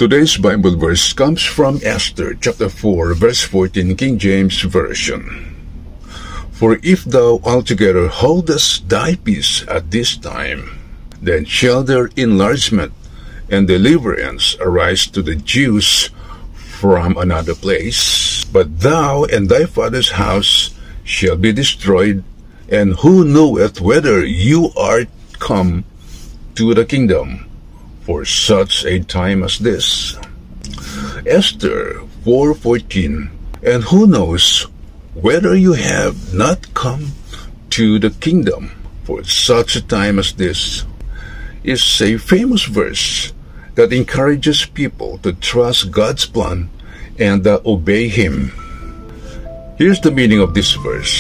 Today's Bible verse comes from Esther chapter 4, verse 14, King James Version. For if thou altogether holdest thy peace at this time, then shall their enlargement and deliverance arise to the Jews from another place. But thou and thy father's house shall be destroyed, and who knoweth whether you are come to the kingdom for such a time as this? Esther 4:14. And who knows whether you have not come to the kingdom for such a time as this is a famous verse that encourages people to trust God's plan and obey Him. Here's the meaning of this verse.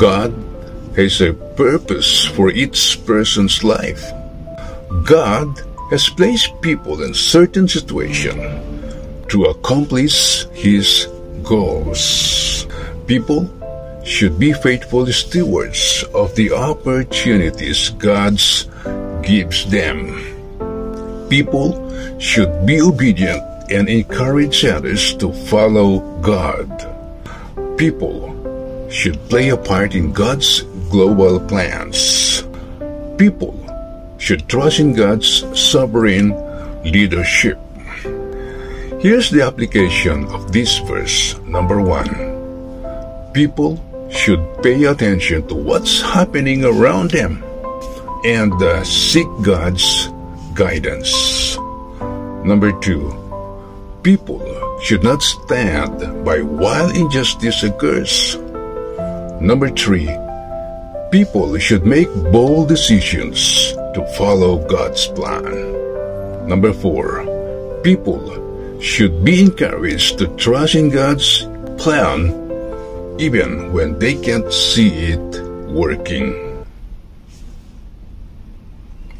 God has a purpose for each person's life. God has placed people in certain situations to accomplish His goals. People should be faithful stewards of the opportunities God gives them. People should be obedient and encourage others to follow God. People should play a part in God's global plans. People should trust in God's sovereign leadership. Here's the application of this verse. Number 1, people should pay attention to what's happening around them and seek God's guidance. Number 2, people should not stand by while injustice occurs. Number 3, people should make bold decisions to follow God's plan. Number 4, people should be encouraged to trust in God's plan even when they can't see it working.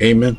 Amen.